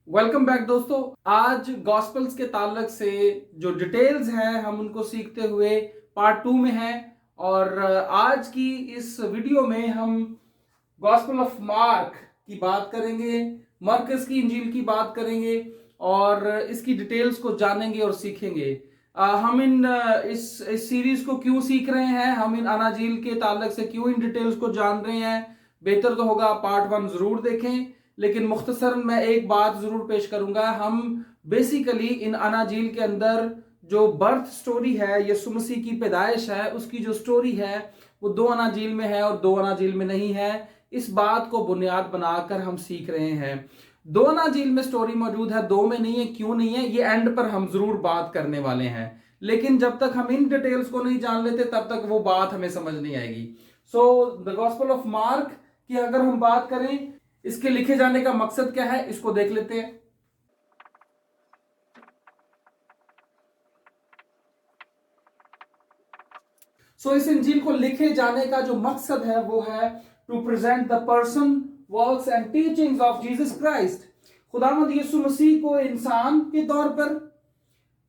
Welcome back दोस्तों। आज gospels के ताल्लुक से जो डिटेल्स हैं हम उनको सीखते हुए पार्ट 2 में हैं। और आज की इस वीडियो में हम गॉस्पल ऑफ मार्क की बात करेंगे, मरकस की इंजील की बात करेंगे और इसकी डिटेल्स को जानेंगे और सीखेंगे। हम इस सीरीज को क्यों सीख रहे हैं, हम इन अनाजील के ताल्लुक से क्यों इन डिटेल्स को जान रहे हैं। बेहतर तो होगा पार्ट 1 जरूर देखें, लेकिन मुख्तसर मैं एक बात जरूर पेश करूंगा। हम बेसिकली इन अनाजील के अंदर जो बर्थ स्टोरी है, यीशु मसीह की पैदाइश है, उसकी जो स्टोरी है वो 2 अनाजील में है और 2 अनाजील में नहीं है। इस बात को बुनियाद बनाकर हम सीख रहे हैं। 2 अनाजील में स्टोरी मौजूद है, 2 में नहीं है। क्यों नहीं है ये एंड पर हम जरूर बात करने वाले हैं, लेकिन जब तक हम इन डिटेल्स को नहीं जान लेते तब तक वो बात हमें समझ नहीं आएगी। So the gospel of mark की अगर हम बात करें, इसके लिखे जाने का मकसद क्या है, इसको देख लेते हैं। इस इंजील को लिखे जाने का जो मकसद है वो है to present the person, works and teachings of Jesus Christ. खुदावंद यीशु मसीह को इंसान के तौर पर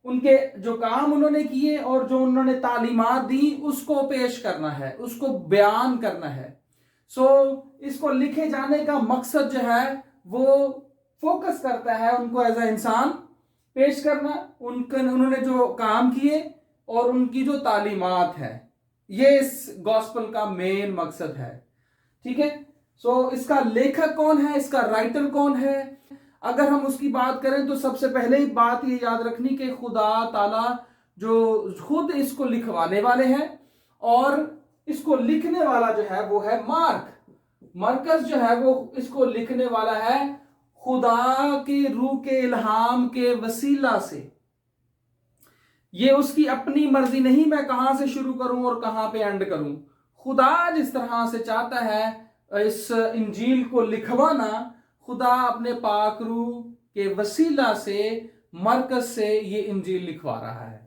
उनके जो काम उन्होंने किए और जो उन्होंने तालीमात दी उसको पेश करना है, उसको बयान करना है। इसको लिखे जाने का मकसद जो है वो फोकस करता है उनको एज ए इंसान पेश करना, उन्होंने जो काम किए और उनकी जो तालीमात है, ये इस गॉस्पल का मेन मकसद है। ठीक है। इसका लेखक कौन है, इसका राइटर कौन है, अगर हम उसकी बात करें तो सबसे पहले ही बात ये याद रखनी कि खुदा ताला जो खुद इसको लिखवाने वाले हैं और इसको लिखने वाला जो है वो है मार्क। मरकस जो है वो इसको लिखने वाला है खुदा के रूह के इल्हाम के वसीला से। ये उसकी अपनी मर्जी नहीं मैं कहां से शुरू करूं और कहां पे एंड करूं। खुदा जिस तरह से चाहता है इस इंजील को लिखवाना, खुदा अपने पाक रूह के वसीला से मरकस से ये इंजील लिखवा रहा है।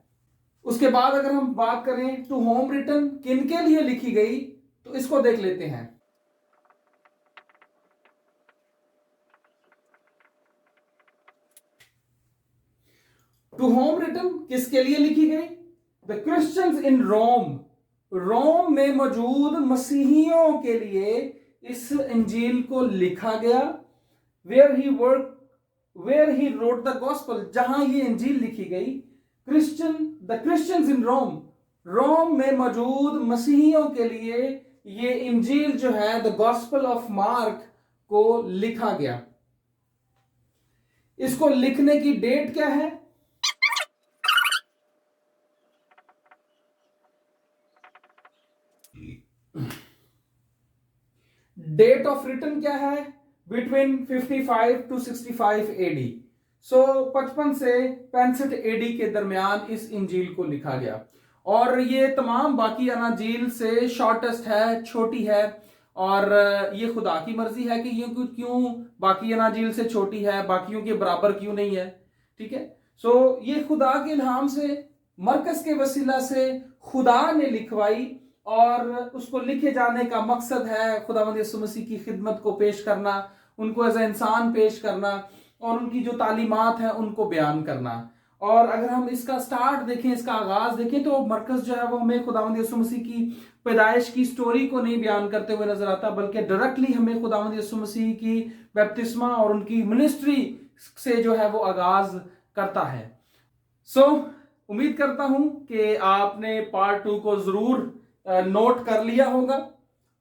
उसके बाद अगर हम बात करें टू होम रिटन किन के लिए लिखी गई, तो इसको देख लेते हैं। टू होम रिटन किसके लिए लिखी गई? द क्रिश्चियंस इन रोम। रोम में मौजूद मसीहियों के लिए इस इंजील को लिखा गया। Where he wrote the gospel, जहां ये इंजील लिखी गई। द क्रिश्चियंस इन रोम, रोम में मौजूद मसीहियों के लिए ये इंजील जो है द गॉस्पल ऑफ मार्क को लिखा गया। इसको लिखने की डेट क्या है? डेट ऑफ रिटन क्या है? Between 55 to 65 AD. 55 से 65 एडी के दरमियान इस इंजील को लिखा गया। और ये तमाम बाकी अनाजील से शॉर्टेस्ट है, छोटी है। और ये खुदा की मर्जी है कि ये क्यों बाकी अनाजील से छोटी है, बाकियों के बराबर क्यों नहीं है। ठीक है। ये खुदा के इल्हाम से, मरकस के वसीला से खुदा ने लिखवाई और उसको लिखे जाने का मकसद है खुदावंद यीशु मसीह की खिदमत को पेश करना, उनको एज ए इंसान पेश करना और उनकी जो तालीमात है उनको बयान करना। और अगर हम इसका स्टार्ट देखें, इसका आगाज देखें, तो मरकज जो है वो हमें खुदावंद यीशु मसीह की पैदाइश की स्टोरी को नहीं बयान करते हुए नजर आता, बल्कि डायरेक्टली हमें खुदावंद यीशु मसीह की बैप्तिस्मा और उनकी मिनिस्ट्री से जो है वो आगाज करता है। उम्मीद करता हूं कि आपने पार्ट 2 को जरूर नोट कर लिया होगा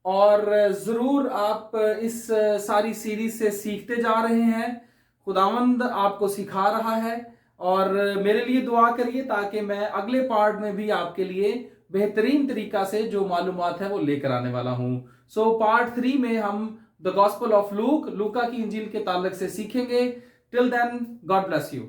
और जरूर आप इस सारी सीरीज से सीखते जा रहे हैं। खुदावंद आपको सिखा रहा है और मेरे लिए दुआ करिए ताकि मैं अगले पार्ट में भी आपके लिए बेहतरीन तरीका से जो मालूमात है वो लेकर आने वाला हूं। पार्ट 3 में हम द गॉस्पेल ऑफ लूका की इंजील के ताल्लुक से सीखेंगे। Till then, God bless you.